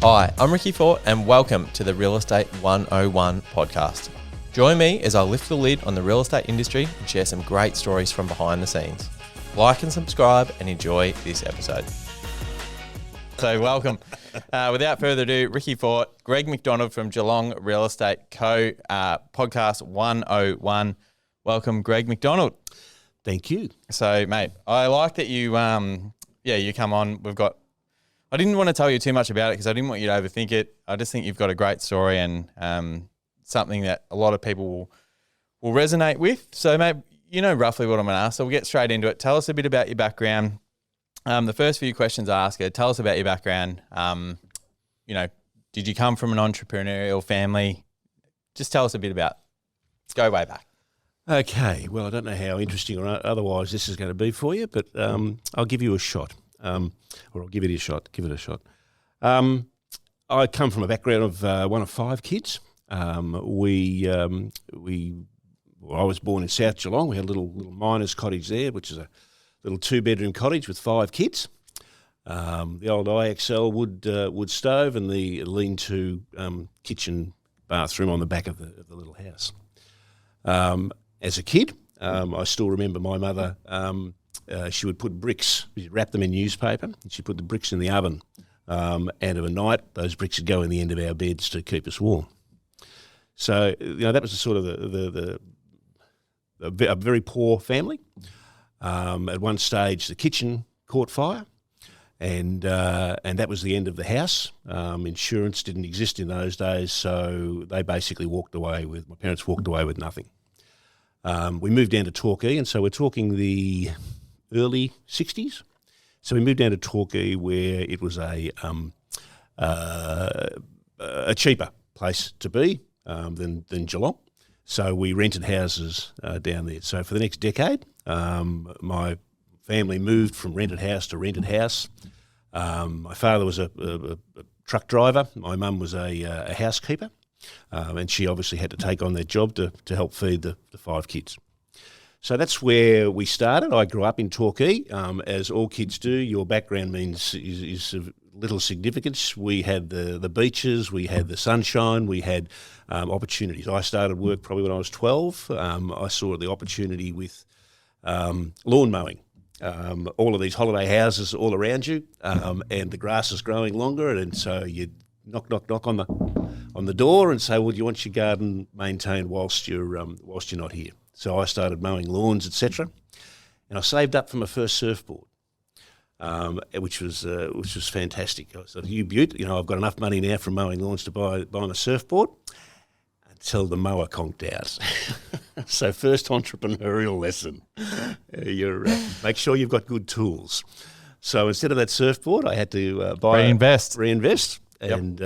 Hi, I'm Ricky Fort and welcome to the Real Estate 101 podcast. Join me as I lift the lid on the real estate industry and share some great stories from behind the scenes. Like and subscribe and enjoy this episode. So welcome. Without further ado, Ricky Fort, Greg McDonald from Geelong Real Estate Co. Podcast 101. Welcome, Greg McDonald. Thank you. So, mate, I like that you come on. I didn't want to tell you too much about it because I didn't want you to overthink it. I just think you've got a great story and something that a lot of people will resonate with. So, mate, you know roughly what I'm going to ask. So we'll get straight into it. Tell us a bit about your background. The first few questions I ask are, tell us about your background. Did you come from an entrepreneurial family? Just tell us a bit about. Go way back. Okay. Well, I don't know how interesting or otherwise this is going to be for you, but I'll give you a shot. Or I'll give it a shot. Give it a shot. I come from a background of one of five kids. I was born in South Geelong. We had a little miner's cottage there, which is a little 2-bedroom cottage with 5 kids. The old IXL wood stove and the lean-to kitchen bathroom on the back of the little house. As a kid, I still remember my mother. She would put bricks, she'd wrap them in newspaper, and she'd put the bricks in the oven. And of a night, those bricks would go in the end of our beds to keep us warm. So, that was the sort of a very poor family. At one stage, the kitchen caught fire, and that was the end of the house. Insurance didn't exist in those days, so they basically my parents walked away with nothing. We moved down to Torquay, and so we're talking the early 60s. So we moved down to Torquay where it was a cheaper place to be than Geelong. So we rented houses down there. So for the next decade, my family moved from rented house to rented house. My father was a truck driver. My mum was a housekeeper. And she obviously had to take on that job to help feed the 5 kids. So that's where we started. I grew up in Torquay. As all kids do, your background is of little significance. We had the beaches, we had the sunshine, we had opportunities. I started work probably when I was 12. I saw the opportunity with lawn mowing. All of these holiday houses all around you, and the grass is growing longer, and so you'd knock on the door and say, well, do you want your garden maintained whilst you're not here? So I started mowing lawns, etc., and I saved up for my first surfboard, which was fantastic. I said, "You beaut, I've got enough money now from mowing lawns to buy my surfboard." Until the mower conked out. So first entrepreneurial lesson, make sure you've got good tools. So instead of that surfboard, I had to reinvest. Yep. And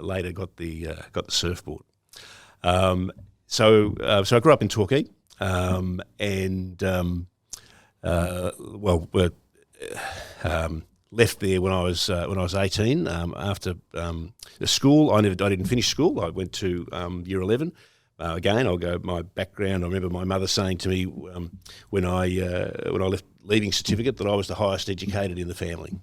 later got the surfboard. So I grew up in Torquay, left there when I was 18. After school, I didn't finish school. I went to year 11. Again, my background. I remember my mother saying to me when I left leaving certificate that I was the highest educated in the family.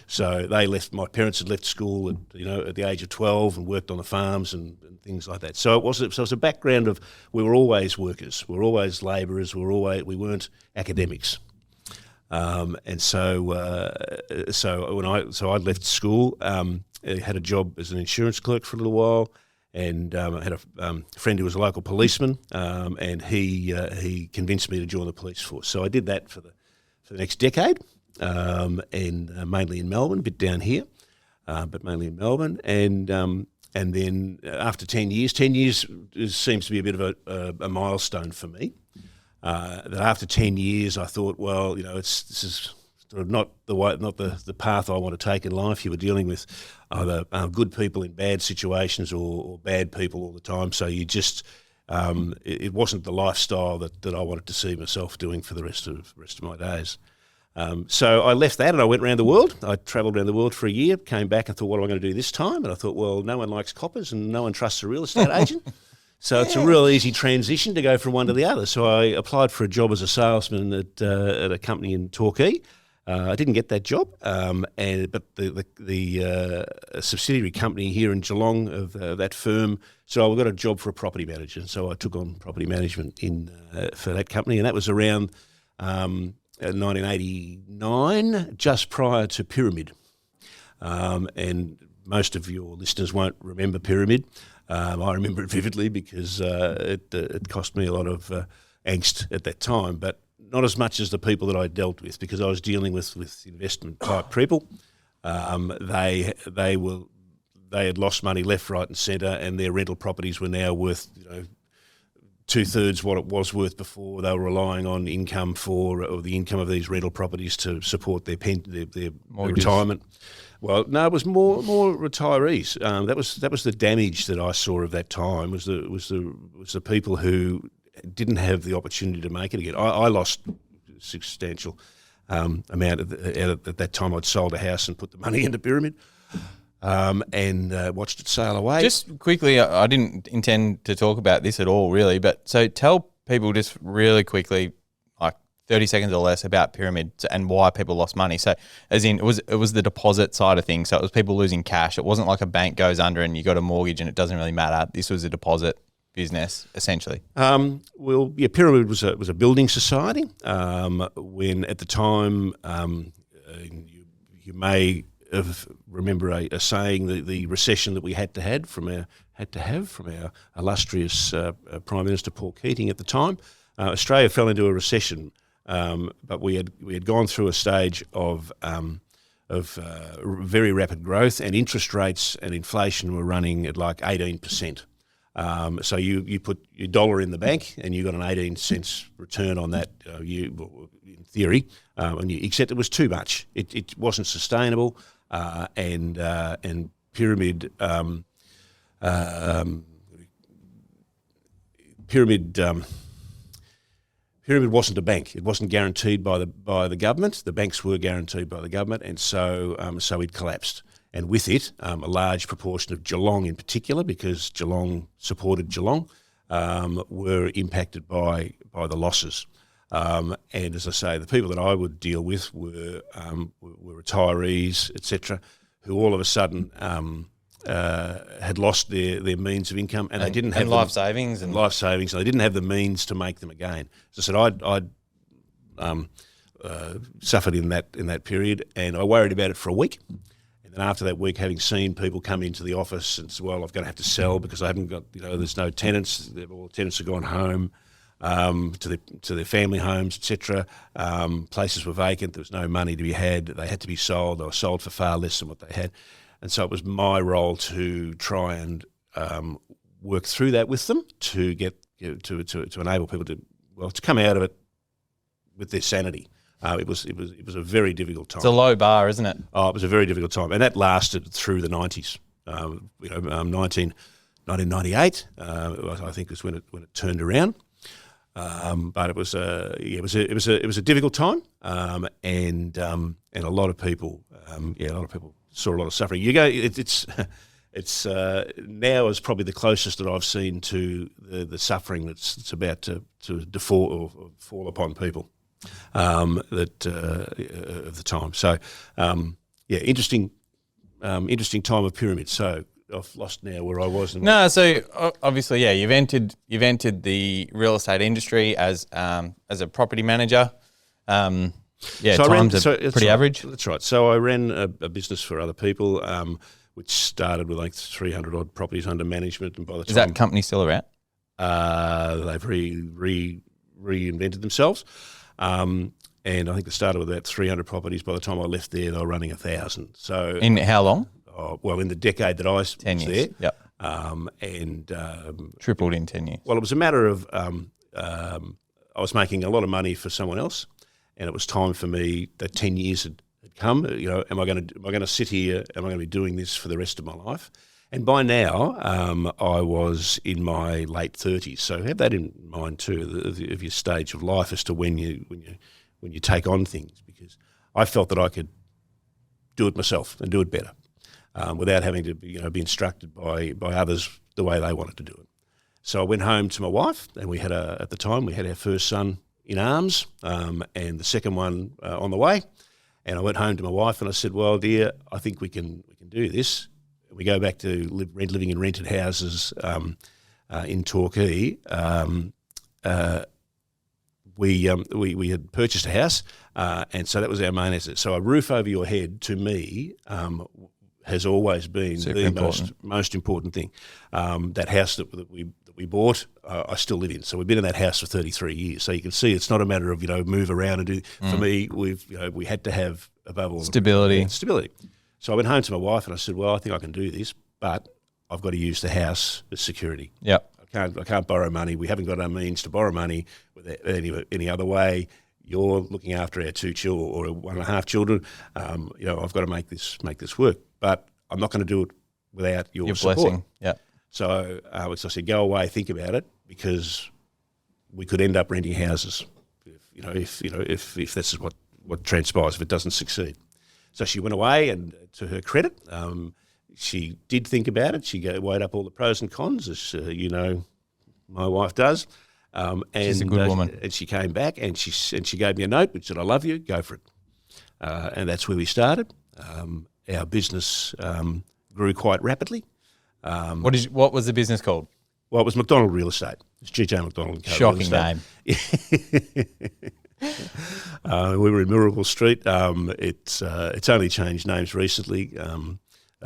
So my parents had left school at the age of 12 and worked on the farms and things like that. So it was a background of we were always workers, we were always labourers, we weren't academics. And so I left school, had a job as an insurance clerk for a little while, and I had a friend who was a local policeman, and he convinced me to join the police force. So I did that for the next decade. And mainly in Melbourne, a bit down here, but mainly in Melbourne. And then after 10 years seems to be a bit of a milestone for me. That after 10 years, I thought, well, this is sort of not the path I want to take in life. You were dealing with either good people in bad situations or bad people all the time. So you just it wasn't the lifestyle that I wanted to see myself doing for the rest of my days. So I left that and I went around the world. I travelled around the world for a year, came back and thought, what am I going to do this time? And I thought, well, no one likes coppers and no one trusts a real estate agent. So it's a real easy transition to go from one to the other. So I applied for a job as a salesman at a company in Torquay. I didn't get that job, but the subsidiary company here in Geelong of that firm, so I got a job for a property manager. So I took on property management for that company, and that was around 1989, just prior to Pyramid. And most of your listeners won't remember Pyramid. I remember it vividly because it cost me a lot of angst at that time, but not as much as the people that I dealt with, because I was dealing with investment type people. They had lost money left, right, and centre, and their rental properties were now worth 2/3 what it was worth before. They were relying on income or the income of these rental properties to support their retirement. Well, no, it was more retirees. That was the damage that I saw of that time. Was the people who didn't have the opportunity to make it again. I lost a substantial amount at that time. I'd sold a house and put the money into Pyramid, and watched it sail away. Just quickly, I didn't intend to talk about this at all, really, but so tell people just really quickly, like 30 seconds or less, about Pyramid and why people lost money. So, as in, it was the deposit side of things. So it was people losing cash. It wasn't like a bank goes under and you got a mortgage and it doesn't really matter. This was a deposit business, essentially. Pyramid was a building society. When at the time, you may remember a saying, the recession that we had to have from our illustrious Prime Minister Paul Keating at the time. Australia fell into a recession, but we had gone through a stage of very rapid growth, and interest rates and inflation were running at like 18%. So you put your dollar in the bank and you got an 18 cents return on that, in theory, except it was too much. It wasn't sustainable, and Pyramid wasn't a bank. It wasn't guaranteed by the government. The banks were guaranteed by the government, and so it collapsed. And with it, a large proportion of Geelong in particular, because Geelong supported Geelong, were impacted by the losses. And as I say, the people that I would deal with were retirees, etc., who all of a sudden had lost their means of income, and they didn't have life savings, and they didn't have the means to make them again. As I said, I'd suffered in that period, and I worried about it for a week. And after that week, having seen people come into the office and say, well, I'm going to have to sell because I haven't got, there's no tenants. All the tenants have gone home to their family homes, etc. Places were vacant. There was no money to be had. They had to be sold. They were sold for far less than what they had. And so it was my role to try and work through that with them to get to enable people to come out of it with their sanity. It was a very difficult time. It's a low bar, isn't it? Oh, it was a very difficult time, and that lasted through the 90s. 1998, I think, was when it turned around. But it was a difficult time, and a lot of people saw a lot of suffering. It's now is probably the closest that I've seen to the suffering that's about to default or fall upon people. Of the time. So, interesting time of Pyramid. So I've lost now where I was. So obviously, you've entered the real estate industry as a property manager. Times are pretty average. That's right. So I ran a business for other people, which started with like 300 odd properties under management, and by the time, is that company still around? They've reinvented themselves. And I think they started with about 300 properties. By the time I left there, they were running 1,000. So in how long? In the decade that I was 10 years. there. Yep. And tripled in 10 years. Well, it was a matter of I was making a lot of money for someone else, and it was time for me that 10 years had come. Am I going to sit here? Am I going to be doing this for the rest of my life? And by now, I was in my late 30s. So have that in mind too, of your stage of life as to when you take on things. Because I felt that I could do it myself and do it better, without having to be instructed by others the way they wanted to do it. So I went home to my wife, and at the time we had our first son in arms, and the second one on the way. And I went home to my wife and I said, well, dear, I think we can do this. We go back to living in rented houses in Torquay. We had purchased a house, and so that was our main asset. So a roof over your head, to me, has always been the most important thing. That house that we bought, I still live in. So we've been in that house for 33 years. So you can see it's not a matter of move around and do. For me, we had to have above all stability. So I went home to my wife and I said, well, I think I can do this, but I've got to use the house as security. Yep. I can't borrow money. We haven't got our means to borrow money any other way. You're looking after our 2 children or 1.5 children. I've got to make this work, but I'm not going to do it without your support. Blessing. Yeah. So I said, go away, think about it, because we could end up renting houses. If this is what transpires, if it doesn't succeed. So she went away, and to her credit, she did think about it. She weighed up all the pros and cons, as my wife does. She's a good woman. And she came back and she gave me a note which said, I love you, go for it. And that's where we started. Our business grew quite rapidly. What was the business called? Well, it was McDonald Real Estate. It's GJ McDonald. Shocking name. We were in Mirabel Street. It's only changed names recently.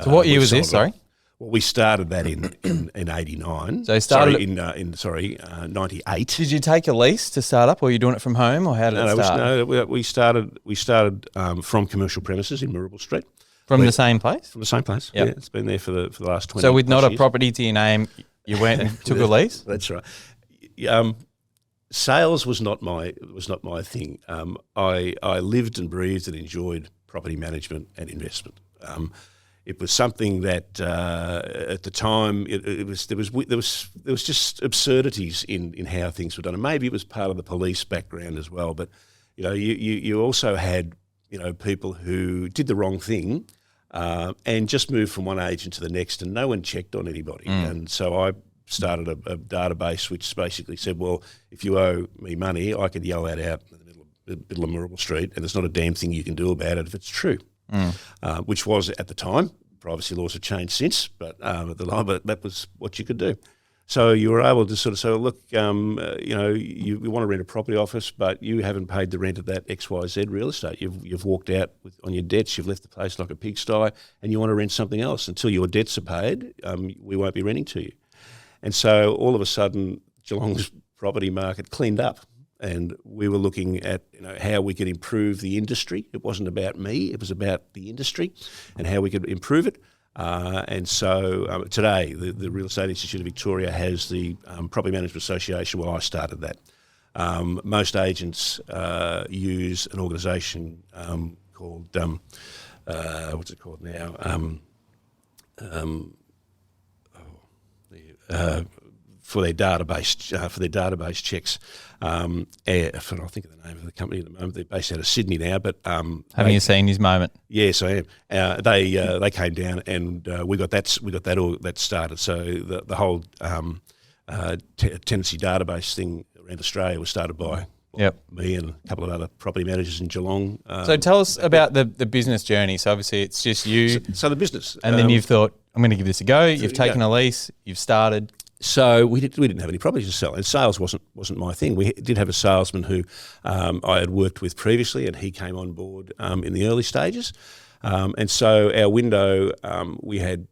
So what year was this? Sorry. Well, we started that in 89. So you started in 98. Did you take a lease to start up, or were you doing it from home, or how did it start? We started from commercial premises in Mirabel Street. From the same place? From the same place. Yep. Yeah, it's been there for the last 20 years. So with not a property to your name, you went and took a lease? That's right. Sales was not my thing. I lived and breathed and enjoyed property management and investment. It was something that at the time there was just absurdities in how things were done, and maybe it was part of the police background as well. But you also had people who did the wrong thing and just moved from one agent to the next, and no one checked on anybody. And so I started a database which basically said, well, if you owe me money, I could yell that out in the middle of Mirabel Street, and there's not a damn thing you can do about it if it's true. Which was at the time. Privacy laws have changed since, but that was what you could do. So you were able to sort of say, look, you want to rent a property office, but you haven't paid the rent of that XYZ real estate. You've walked out on your debts. You've left the place like a pigsty, and you want to rent something else. Until your debts are paid, we won't be renting to you. And so all of a sudden, Geelong's property market cleaned up. And we were looking at how we could improve the industry. It wasn't about me; it was about the industry and how we could improve it. And so today, the Real Estate Institute of Victoria has the Property Management Association. Well, I started that. Most agents use an organisation called what's it called now? For their database checks. I'll think of the name of the company at the moment. They're based out of Sydney now, but haven't you seen his moment? Yes, I am. They came down and we got that started. So the whole tenancy database thing around Australia was started by me and a couple of other property managers in Geelong. So tell us about the business journey. So obviously it's just you. So the business, and then you've thought, I'm going to give this a go. You've taken a lease. You've started. So we didn't have any properties to sell, and sales wasn't my thing. We did have a salesman who I had worked with previously, and he came on board in the early stages. And so our window, we had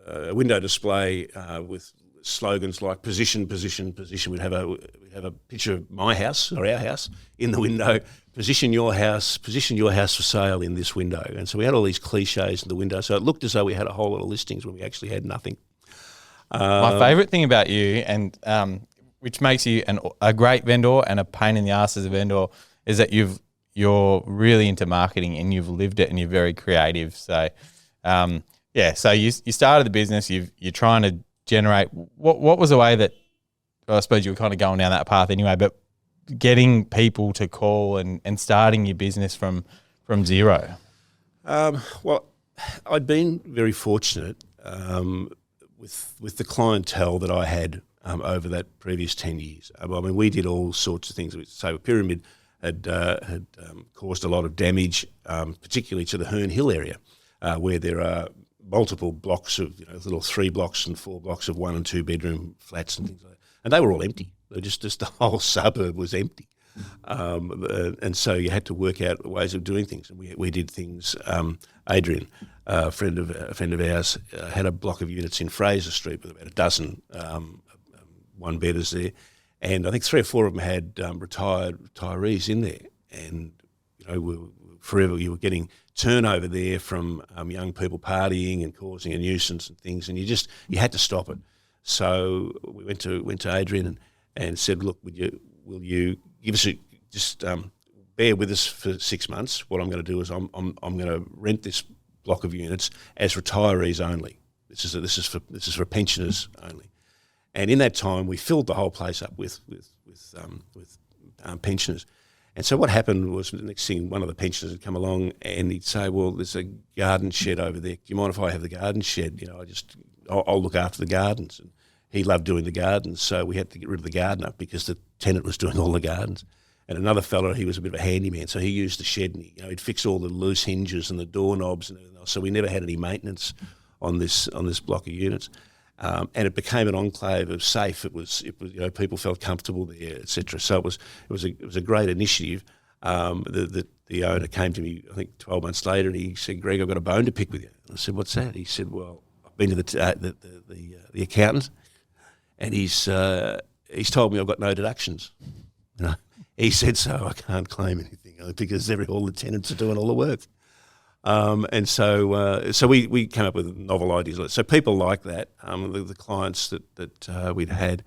a window display with slogans like position, position, position. We'd have a picture of my house or our house in the window. Position your house for sale in this window. And so we had all these cliches in the window. So it looked as though we had a whole lot of listings when we actually had nothing. My favourite thing about you, and which makes you a great vendor and a pain in the ass as a vendor, is that you're really into marketing and you've lived it and you're very creative. So, so you started the business. You're trying to generate. What was the way that, well, I suppose you were kind of going down that path anyway, but getting people to call and starting your business from zero? Well, I'd been very fortunate. With the clientele that I had over that previous 10 years. I mean, we did all sorts of things. So a pyramid had caused a lot of damage, particularly to the Herne Hill area, where there are multiple blocks of little 3 blocks and 4 blocks of 1 and 2 bedroom flats and things like that, and they were all empty. They just the whole suburb was empty, and so you had to work out ways of doing things. And we did things. Adrian, a friend of ours, had a block of units in Fraser Street with about a dozen one-bedders there, and I think 3 or 4 of them had retirees in there, and forever you were getting turnover there from young people partying and causing a nuisance and things, and you had to stop it. So we went to Adrian and said, look, will you give us bear with us for 6 months. What I'm going to do is I'm going to rent this block of units as retirees only. This is for pensioners only. And in that time, we filled the whole place up with pensioners. And so what happened was, the next thing, one of the pensioners would come along and he'd say, well, there's a garden shed over there. Do you mind if I have the garden shed? I'll look after the gardens. And he loved doing the gardens, so we had to get rid of the gardener because the tenant was doing all the gardens. And another fellow, he was a bit of a handyman, so he used the shed and he'd fix all the loose hinges and the doorknobs and everything else. So we never had any maintenance on this block of units. And it became an enclave of safe. It was people felt comfortable there, etc. So it was a great initiative. The owner came to me, I think 12 months later, and he said, "Greg, I've got a bone to pick with you." And I said, "What's that?" He said, "Well, I've been to the accountant, and he's told me I've got no deductions." He said, "So I can't claim anything because all the tenants are doing all the work." And so we came up with novel ideas. So people like that, the clients that we'd had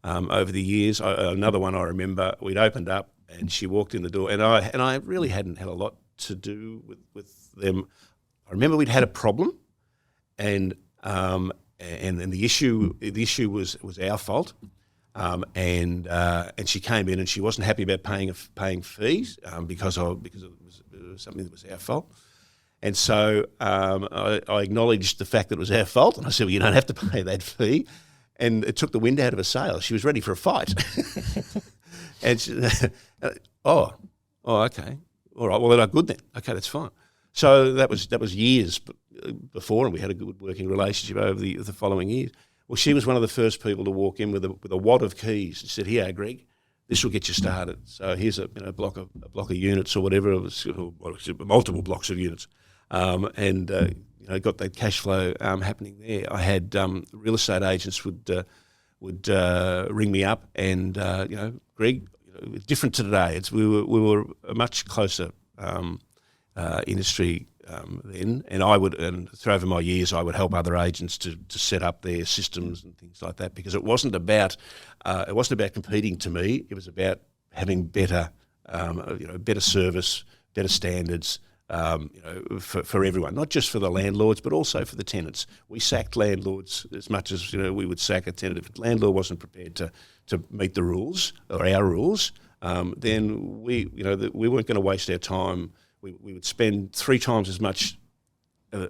over the years. Another one I remember, we'd opened up and she walked in the door, and I really hadn't had a lot to do with them. I remember we'd had a problem, and the issue was our fault. And she came in and she wasn't happy about paying fees because it was something that was our fault. And so I acknowledged the fact that it was our fault, and I said, "Well, you don't have to pay that fee." And it took the wind out of her sails. She was ready for a fight. And she, okay, all right, well, they're not good then. Okay, that's fine. So that was years before, and we had a good working relationship over the following years. Well, she was one of the first people to walk in with a wad of keys and said, "Here, Greg, this will get you started. So here's a block of units or whatever, or multiple blocks of units." And got that cash flow happening there. I had real estate agents would ring me up and Greg, different to today. We were a much closer industry then, and over my years I would help other agents to set up their systems and things like that, because it wasn't about competing to me. It was about having better service, better standards. For everyone, not just for the landlords, but also for the tenants. We sacked landlords as much as we would sack a tenant. If a landlord wasn't prepared to meet the rules or our rules, then we weren't going to waste our time. We would spend 3 times as much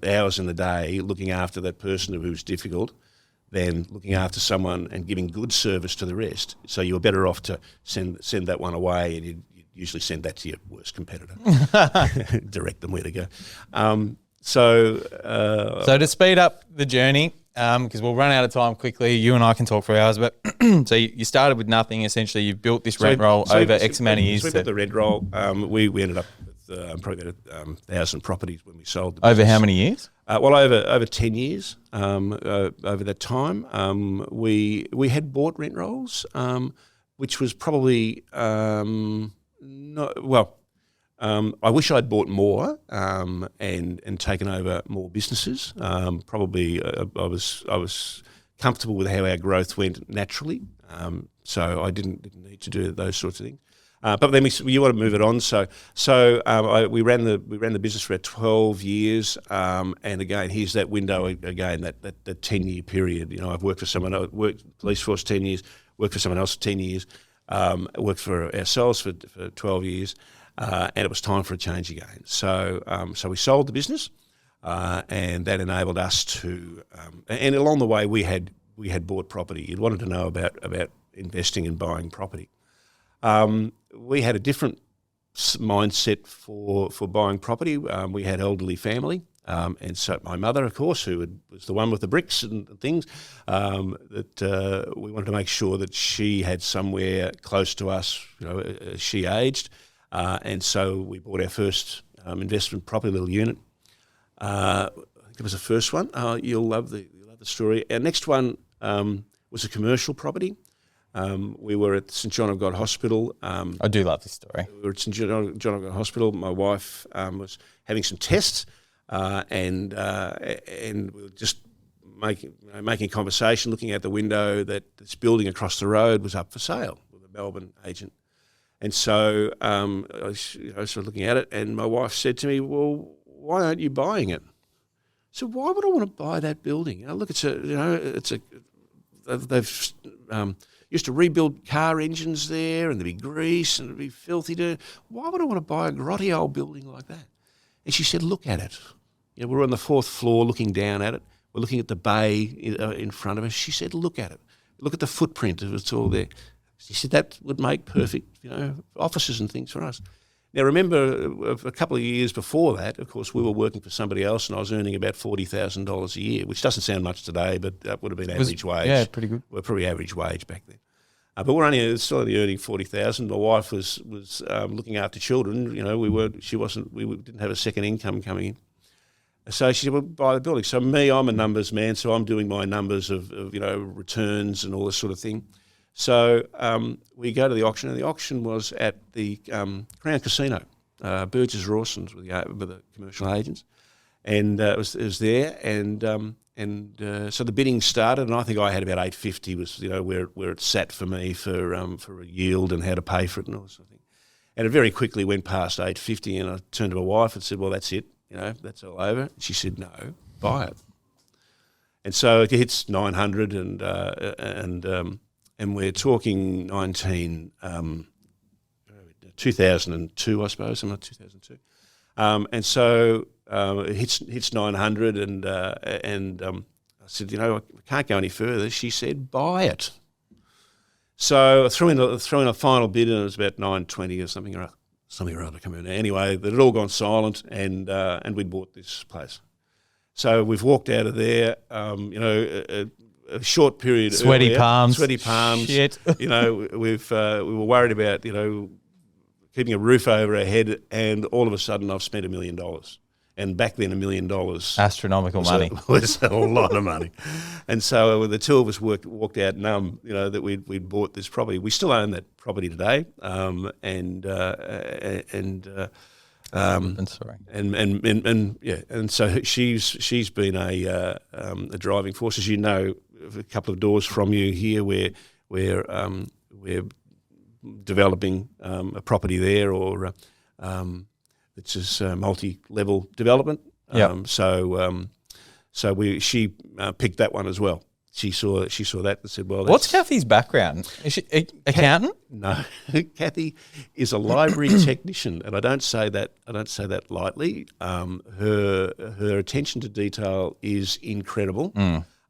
hours in the day looking after that person who's difficult than looking after someone and giving good service to the rest. So you were better off to send that one away, and you'd usually send that to your worst competitor. Direct them where to go. So to speed up the journey, because we'll run out of time quickly, you and I can talk for hours, but so you started with nothing. Essentially, you built this rent roll over X amount of years. So we built the rent roll. We ended up with probably about 1,000 properties when we sold the over business. How many years? Over 10 years. Over that time, we had bought rent rolls, which was probably I wish I'd bought more and taken over more businesses. Probably I was comfortable with how our growth went naturally, so I didn't need to do those sorts of things. But then you want to move it on, so we ran the business for about 12 years, and again, here's that window again, that 10-year period. I've worked for someone else, worked police force 10 years, worked for someone else for 10 years. Worked for ourselves for 12 years, and it was time for a change again. So we sold the business, and that enabled us to. And along the way, we had bought property. You'd wanted to know about investing and buying property. We had a different mindset for buying property. We had elderly family. And so my mother, of course, who was the one with the bricks and things, that we wanted to make sure that she had somewhere close to us, as she aged. And so we bought our first investment property, little unit. I think it was the first one. You'll love the story. Our next one was a commercial property. We were at St John of God Hospital. I do love this story. We were at St John of God Hospital. My wife was having some tests. And we were just making conversation, looking out the window that this building across the road was up for sale with a Melbourne agent. And so I was sort of looking at it, and my wife said to me, "Well, why aren't you buying it?" So why would I want to buy that building? Look, they've used to rebuild car engines there, and there'd be grease and it'd be filthy. Why would I want to buy a grotty old building like that? And she said, "Look at it. We're on the 4th floor looking down at it. We're looking at the bay in front of us." She said, "Look at it. Look at the footprint of it's all there." She said, "That would make perfect, offices and things for us." Now, remember, a couple of years before that, of course, we were working for somebody else, and I was earning about $40,000 a year, which doesn't sound much today, but that would have been average wage. Yeah, pretty good. We're pretty average wage back then. But we're still only earning $40,000. My wife was looking after children. We didn't have a second income coming in. So she said, "Well, buy the building." So I'm a numbers man, so I'm doing my numbers of returns and all this sort of thing. So we go to the auction, and the auction was at the Crown Casino, Burgess Rawson's with the commercial agents, and it was there, and so the bidding started, and I think I had about $850 was where it sat for me for a yield and how to pay for it and all that sort of thing. And it very quickly went past $850, and I turned to my wife and said, "Well, that's it, that's all over." And she said, "No, buy it." And so it hits 900, and we're talking 2002, I suppose, something like 2002. And so it hits 900, and I said, I can't go any further. She said, "Buy it." So I threw in a final bid, and it was about 920 or something or other. Come in. Anyway, it had all gone silent, and we'd bought this place. So we've walked out of there, a short period. Sweaty earlier, palms. Sweaty palms. Shit. We were worried about, keeping a roof over our head, and all of a sudden I've spent $1 million. And back then $1 million astronomical money was a lot of money. And so the two of us walked out numb, that we'd bought this property. We still own that property today, and so she's been a driving force, as you know, a couple of doors from you here, where we're developing a property there, or it's just multi-level development. She picked that one as well. She saw that and said, "Well, what's Kathy's background? Is she accountant?" No, Kathy is a library technician, and I don't say that lightly. Her attention to detail is incredible.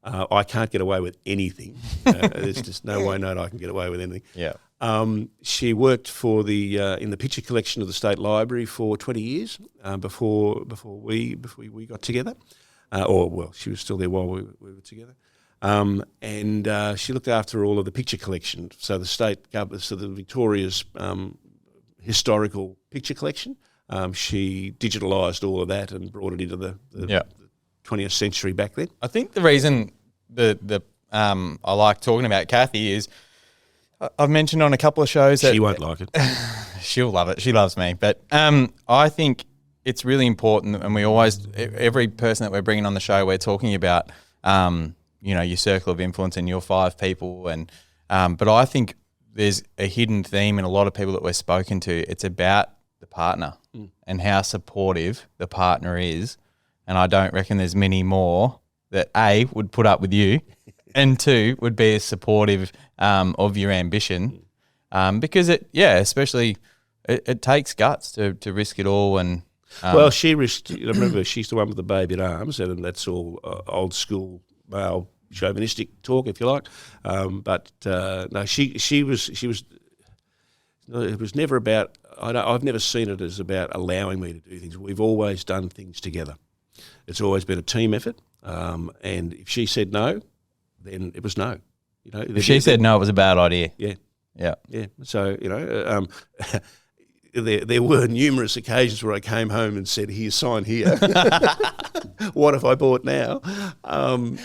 I can't get away with anything. There's just no way I can get away with anything. Yeah. She worked for in the picture collection of the State Library for 20 years before we got together. She was still there while we were together. And she looked after all of the picture collection. So the state government, so the Victoria's historical picture collection, she digitalised all of that and brought it into the 20th century back then. I think the reason I like talking about Kathy is I've mentioned on a couple of shows that she won't like it. She'll love it. She loves me. But I think it's really important, and every person that we're bringing on the show, we're talking about, your circle of influence and your 5 people. And but I think there's a hidden theme in a lot of people that we're spoken to. It's about the partner and how supportive the partner is. And I don't reckon there's many more that A, would put up with you, and 2, would be as supportive of your ambition, because it takes guts to risk it all. And well, she risked. Remember, she's the one with the baby at arms, and that's all old school male chauvinistic talk, if you like. But no, she was. It was never about I've never seen it as about allowing me to do things. We've always done things together. It's always been a team effort. And if she said no, then it was no. If she said no, it was a bad idea. Yeah. Yeah. Yeah. So, there were numerous occasions where I came home and said, "Here, sign here." What have I bought now? But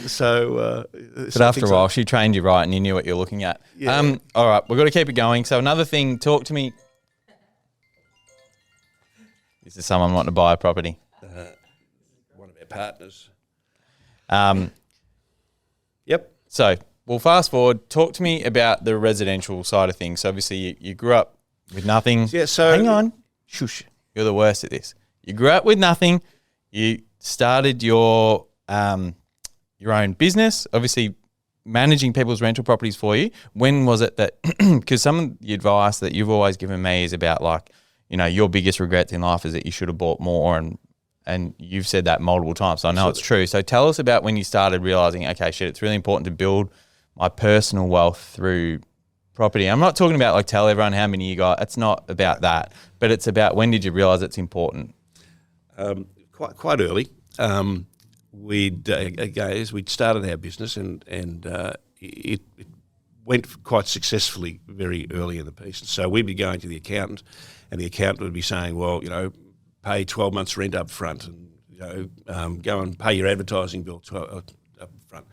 after a while, she trained you right and you knew what you're looking at. Yeah. All right, we've got to keep it going. So another thing, talk to me. This is someone wanting to buy a property. One of our partners. Yep. So we'll fast forward. Talk to me about the residential side of things. So obviously you grew up with nothing. Yeah, so... Hang on. Shush. You're the worst at this. You grew up with nothing. You started your own business, obviously managing people's rental properties for you. When was it that, because some of the advice that you've always given me is about your biggest regrets in life is that you should have bought more, and you've said that multiple times. So I know it's true. So tell us about when you started realizing, okay, shit, it's really important to build my personal wealth through property. I'm not talking about tell everyone how many you got. It's not about that, but it's about when did you realize it's important? Quite early. We'd started our business and it went quite successfally very early in the piece. So we'd be going to the accountant, and the accountant would be saying, well, pay 12 months rent up front, and go and pay your advertising bill up front.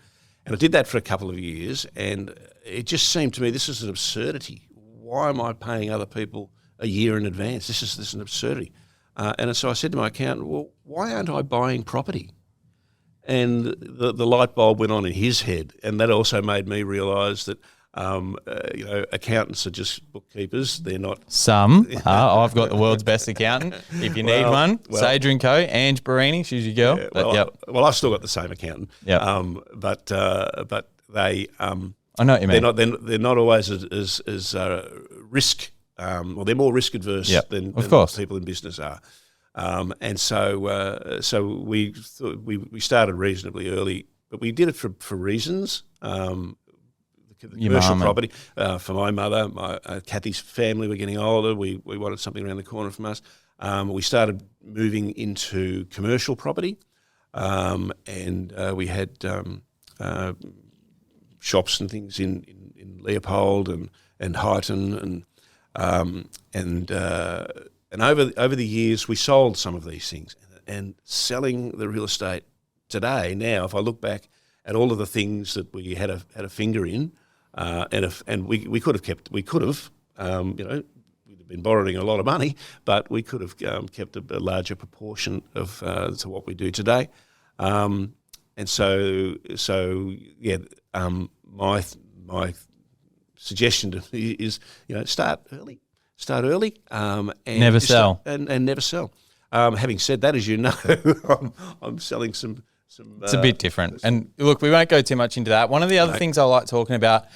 And I did that for a couple of years, and it just seemed to me this is an absurdity. Why am I paying other people a year in advance? This is an absurdity. And so I said to my accountant, well, why aren't I buying property? And the light bulb went on in his head, and that also made me realise that accountants are just bookkeepers. They're not. Some. I've got the world's best accountant. If you need one, Sage & Co. Ange Barini, she's your girl. Yeah, I've still got the same accountant. Yeah. But they. I know what you mean. They're not always as risk. They're more risk adverse than people in business are. And so we started reasonably early, but we did it for reasons. The commercial property for my mother, Kathy's family were getting older. We wanted something around the corner from us. We started moving into commercial property, and we had shops and things in Leopold and Highton and over the years we sold some of these things, and selling the real estate today. Now, if I look back at all of the things that we had a finger in, and we could have we'd have been borrowing a lot of money, but we could have kept a larger proportion of to what we do today. My suggestion to me is, start early, and never sell, and never sell. Having said that, as you know, I'm selling some. It's a bit different. And look, we won't go too much into that. One of the other things I like talking about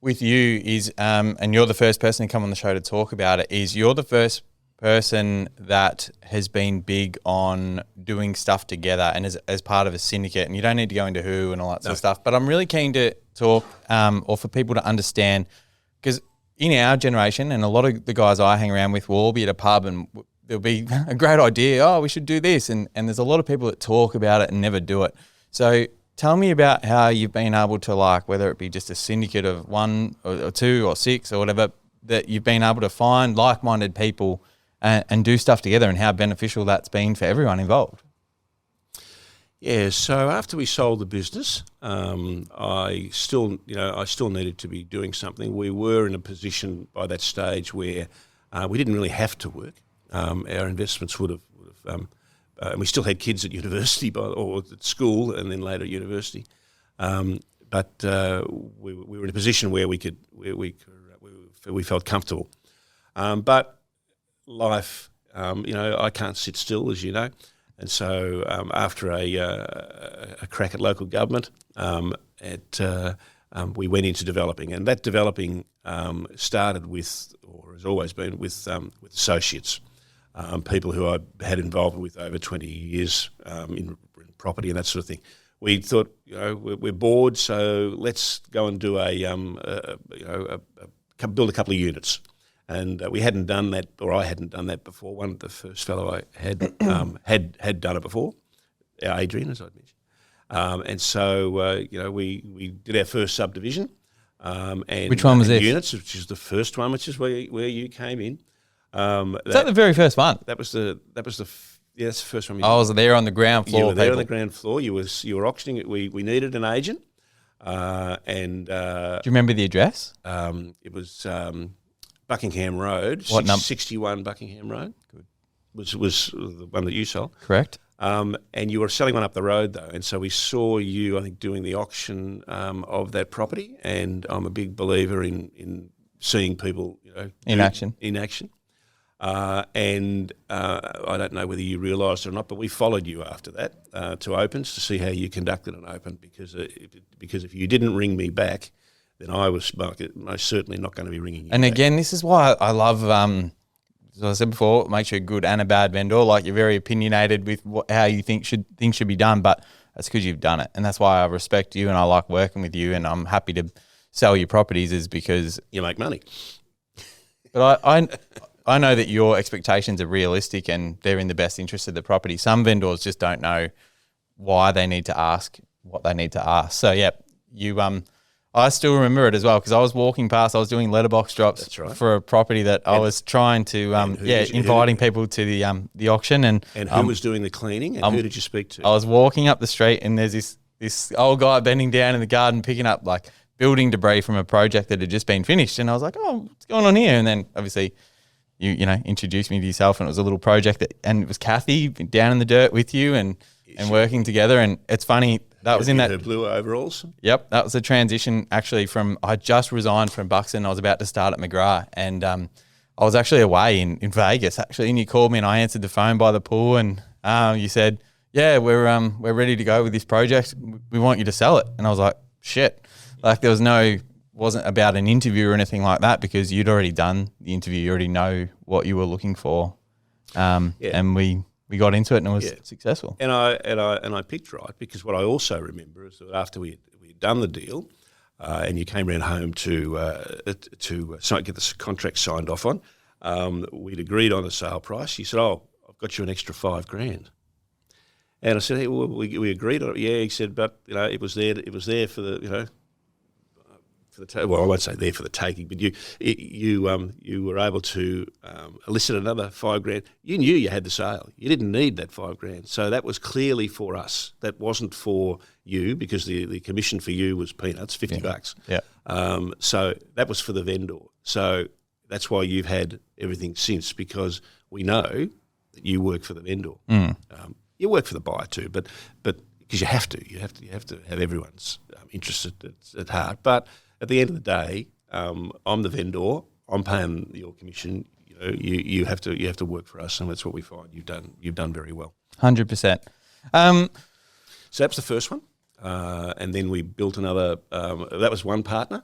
with you is, and you're the first person to come on the show to talk about it, is you're the first person that has been big on doing stuff together and as part of a syndicate. And you don't need to go into who and all that sort of stuff. But I'm really keen to talk, or for people to understand, because in our generation, and a lot of the guys I hang around with will all be at a pub and there'll be a great idea, we should do this. And there's a lot of people that talk about it and never do it. So tell me about how you've been able to, whether it be just a syndicate of one or two or six or whatever, that you've been able to find like-minded people and do stuff together, and how beneficial that's been for everyone involved. Yeah, so after we sold the business, I still needed to be doing something. We were in a position by that stage where we didn't really have to work. Our investments would have and we still had kids at university or at school, and then later at university. But we were in a position where we felt comfortable. But life, I can't sit still, as you know. And so after a crack at local government, we went into developing. And that developing started with, or has always been, with associates, people who I had involvement with over 20 years in property and that sort of thing. We thought, we're bored, so let's go and do build a couple of units. And we hadn't done that, or I hadn't done that before. The first fellow I had had done it before, Adrian, as I mentioned. And so, we did our first subdivision. And which one was this? Units, which is the first one, which is where you came in. Is that the very first one? That's the first one. I was there on the ground floor. You were there on the ground floor. You were auctioning it. We needed an agent, and do you remember the address? It was Buckingham Road. What number? 61 Buckingham Road. Good. Was the one that you sold. Correct. And you were selling one up the road though, and so we saw you, I think, doing the auction of that property. And I'm a big believer in seeing people, in action. And I don't know whether you realised it or not, but we followed you after that to opens to see how you conducted an open, because if you didn't ring me back, then I was most certainly not going to be ringing you And back. again, this is why I love, as I said before, it makes you a good and a bad vendor. Like, you're very opinionated with how you think things should be done, but that's because you've done it. And that's why I respect you and I like working with you, and I'm happy to sell your properties, is because you make money. But I know that your expectations are realistic and they're in the best interest of the property. Some vendors just don't know why they need to ask what they need to ask. So yeah, I still remember it as well, because I was walking past, I was doing letterbox drops for a property that I was trying to, inviting people to the auction. And who was doing the cleaning, and who did you speak to? I was walking up the street, and there's this old guy bending down in the garden picking up like building debris from a project that had just been finished. And I was like, oh, what's going on here? And then obviously you introduced me to yourself, and it was a little project and it was Kathy down in the dirt with you and working together. And it's funny, that was in that... Her blue overalls? Yep, that was a transition actually from... I just resigned from Buxton. I was about to start at McGrath, and I was actually away in Vegas, actually, and you called me and I answered the phone by the pool, and you said, yeah, we're ready to go with this project. We want you to sell it. And I was like, shit. Like, there wasn't about an interview or anything like that, because you'd already done the interview. You already know what you were looking for. And we got into it, and it was successful. And I picked right, because what I also remember is that after we had done the deal, and you came around home to get the contract signed off on, we'd agreed on a sale price. You said, "Oh, I've got you an extra $5,000." And I said, "Hey, well, we agreed on it." Yeah, he said, "But it was there for the well, I won't say there for the taking, but you were able to elicit another $5,000. You knew you had the sale. You didn't need that $5,000. So that was clearly for us. That wasn't for you, because the commission for you was peanuts, $50. Yeah. So that was for the vendor. So that's why you've had everything since, because we know that you work for the vendor. You work for the buyer too, but because you have to have everyone's interest at heart. But at the end of the day, I'm the vendor. I'm paying your commission. You have to work for us, and that's what we find. You've done very well. 100%. So that's the first one, and then we built another. That was one partner,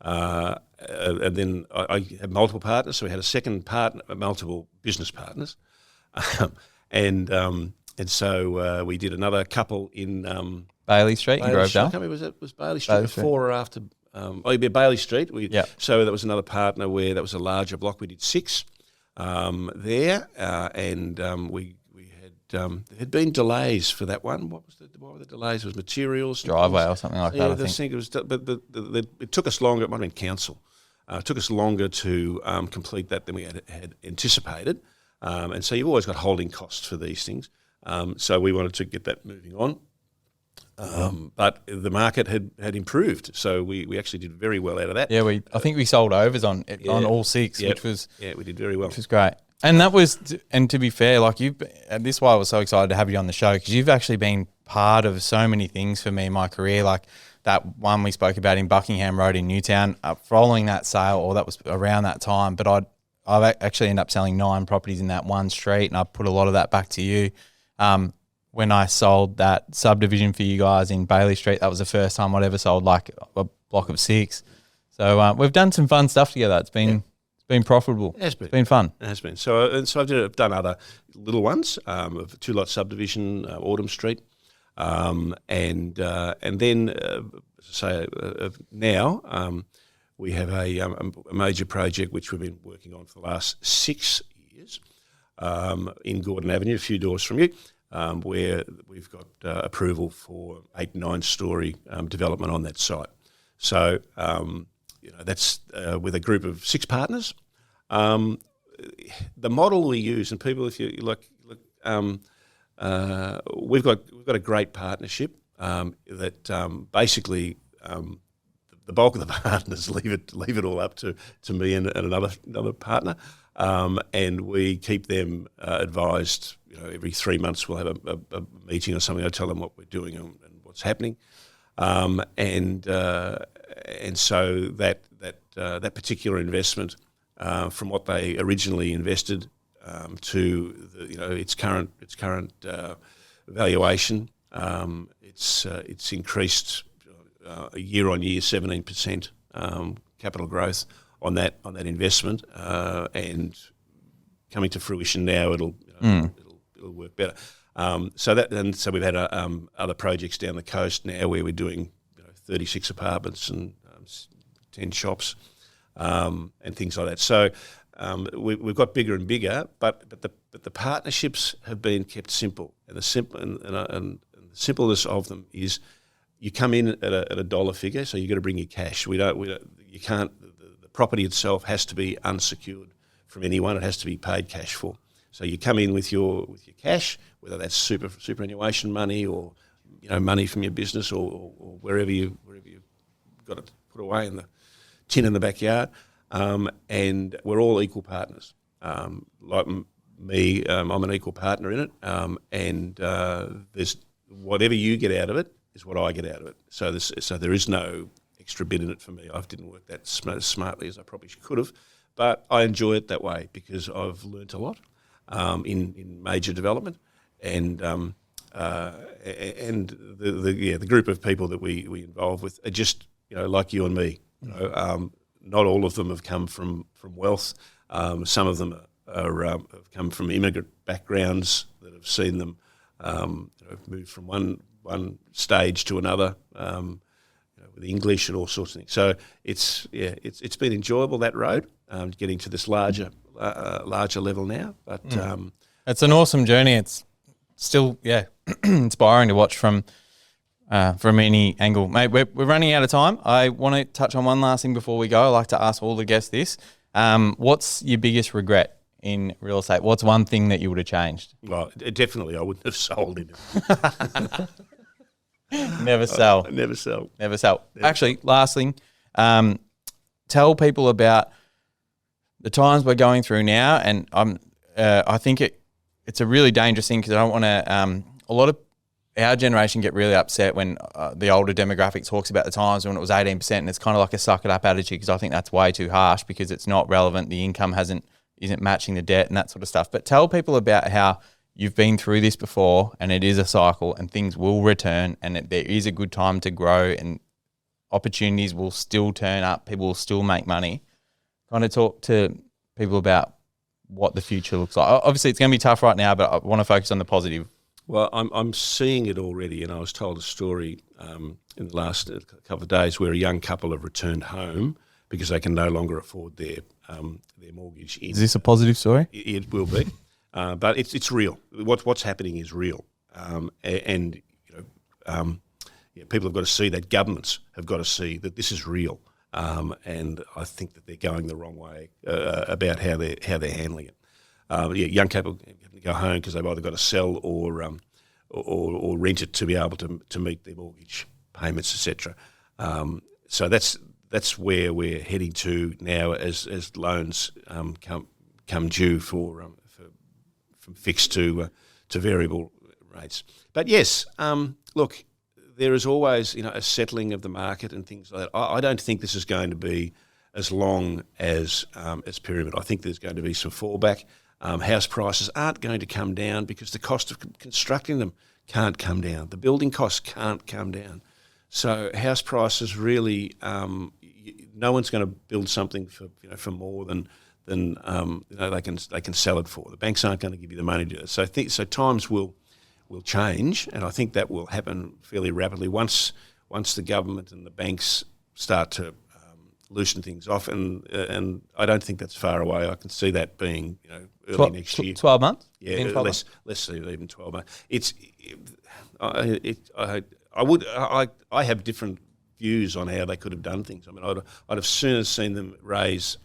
and then I had multiple partners. So we had a second partner, multiple business partners, and so we did another couple in Bailey Street in Grovedale. I can't remember, was Bailey Street before or after? Bailey Street. So that was another partner where that was a larger block. We did 6 there, and we had been delays for that one. What were the delays? It was materials, driveway or something like that. I think it was, but it took us longer. It might have been council. It took us longer to complete that than we had anticipated, and so you've always got holding costs for these things. So we wanted to get that moving on. But the market had improved, so we actually did very well out of that. Yeah, I think we sold overs on all 6, which was we did very well, which was great. And that was, and to be fair, like and this is why I was so excited to have you on the show, because you've actually been part of so many things for me in my career, like that one we spoke about in Buckingham Road in Newtown, following that sale, or that was around that time. But I've actually ended up selling 9 properties in that one street, and I put a lot of that back to you. When I sold that subdivision for you guys in Bailey Street, that was the first time I'd ever sold like a block of 6. So we've done some fun stuff together. It's been profitable. It has been. It's been fun. It has been. So I've done other little ones, of 2-lot subdivision, Autumn Street, and then now we have a major project which we've been working on for the last 6 years in Gordon Avenue, a few doors from you, where we've got approval for 8, 9-storey development on that site. So that's with a group of 6 partners. The model we use, and people, if you look, we've got a great partnership that basically the bulk of the partners leave it all up to me and another partner, and we keep them advised. Every 3 months we'll have a meeting or something. I tell them what we're doing and what's happening, and so that particular investment, from what they originally invested to its current valuation, it's increased year on year 17% capital growth on that investment, and coming to fruition now, it'll work better. So we've had other projects down the coast now where we're doing 36 apartments and 10 shops and things like that. So we've got bigger and bigger, but the partnerships have been kept simple, and the simpleness of them is you come in at a dollar figure, so you've got to bring your cash. You can't. The property itself has to be unsecured from anyone. It has to be paid cash for. So you come in with your cash, whether that's superannuation money or money from your business or wherever you've got it put away in the tin in the backyard, and we're all equal partners. Like me, I'm an equal partner in it, and there's whatever you get out of it is what I get out of it. So there is no extra bit in it for me. I didn't work that smartly as I probably could have, but I enjoy it that way because I've learnt a lot in major development, and the group of people that we involve with are just like you and me. Not all of them have come from wealth. Some of them have come from immigrant backgrounds that have seen them move from one stage to another, with English and all sorts of things. So it's been enjoyable, that road, getting to this larger level now. But it's an awesome journey. It's still inspiring to watch from any angle. Mate, we're running out of time. I want to touch on one last thing before we go. I like to ask all the guests this. What's your biggest regret in real estate? What's one thing that you would have changed? Well, definitely I wouldn't have sold it. Never sell. Never sell. Actually, last thing, tell people about the times we're going through now, and I think it's a really dangerous thing because I don't want to. A lot of our generation get really upset when the older demographic talks about the times when it was 18%, and it's kind of like a suck it up attitude because I think that's way too harsh because it's not relevant. The income isn't matching the debt and that sort of stuff. But tell people about how you've been through this before, and it is a cycle, and things will return, and there is a good time to grow, and opportunities will still turn up. People will still make money. Kind of talk to people about what the future looks like. Obviously, it's going to be tough right now, but I want to focus on the positive. Well, I'm seeing it already, and I was told a story in the last couple of days where a young couple have returned home because they can no longer afford their mortgage. Is this a positive story? It will be. But it's real. What's happening is real, and people have got to see that. Governments have got to see that this is real, and I think that they're going the wrong way about how they're handling it. Young people have to go home because they've either got to sell or rent it to be able to meet their mortgage payments, etc. So that's where we're heading to now as loans come due from fixed to variable rates. But yes, look, there is always a settling of the market and things like that. I don't think this is going to be as long as pyramid. I think there's going to be some fallback. House prices aren't going to come down because the cost of constructing them can't come down. The building costs can't come down. So house prices really, no one's going to build something for more than they can sell it for. The banks aren't going to give you the money to do it. So times will change, and I think that will happen fairly rapidly once the government and the banks start to loosen things off, and I don't think that's far away. I can see that being early next year. 12 months? Yeah, less even 12 months. I have different views on how they could have done things. I mean, I'd have sooner seen them raise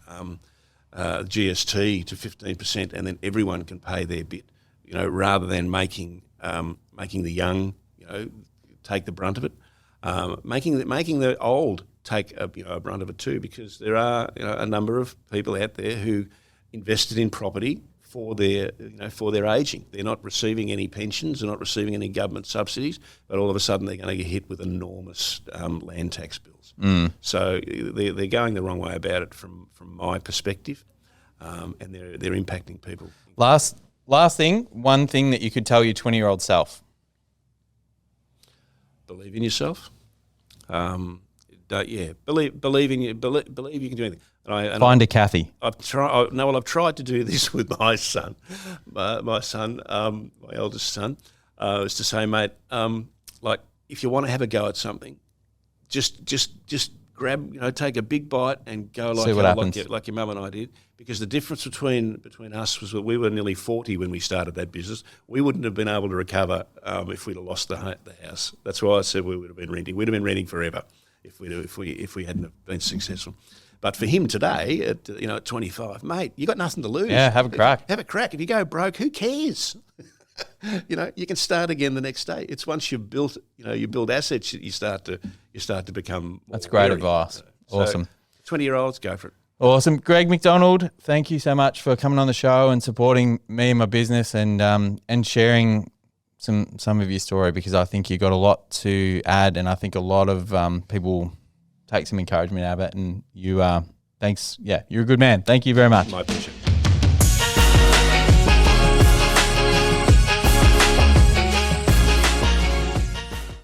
GST to 15%, and then everyone can pay their bit, rather than making the young, take the brunt of it, making the old take a brunt of it too, because there are a number of people out there who invested in property for their ageing. They're not receiving any pensions, they're not receiving any government subsidies, but all of a sudden they're going to get hit with enormous land tax bills. So they're going the wrong way about it from my perspective, and they're impacting people. Last thing, one thing that you could tell your 20-year-old self. Believe in yourself. Believe you can do anything. Find a Kathy. I've tried to do this with my son, my eldest son, is to say, mate, if you want to have a go at something, just grab, take a big bite and go like your mum and I did. Because the difference between us was that we were nearly 40 when we started that business. We wouldn't have been able to recover if we'd have lost the house. That's why I said we would have been renting. We'd have been renting forever if we hadn't have been successful. But for him today, at 25, mate, you got nothing to lose. Yeah, have a crack. Have a crack. If you go broke, who cares? You can start again the next day. It's once you've built, you build assets, you start to become. That's great advice. Awesome. 20-year-olds, go for it. Awesome. Greg McDonald, thank you so much for coming on the show and supporting me and my business and sharing some of your story, because I think you got a lot to add, and I think a lot of people take some encouragement out of it. And you, thanks. Yeah, you're a good man. Thank you very much. My pleasure.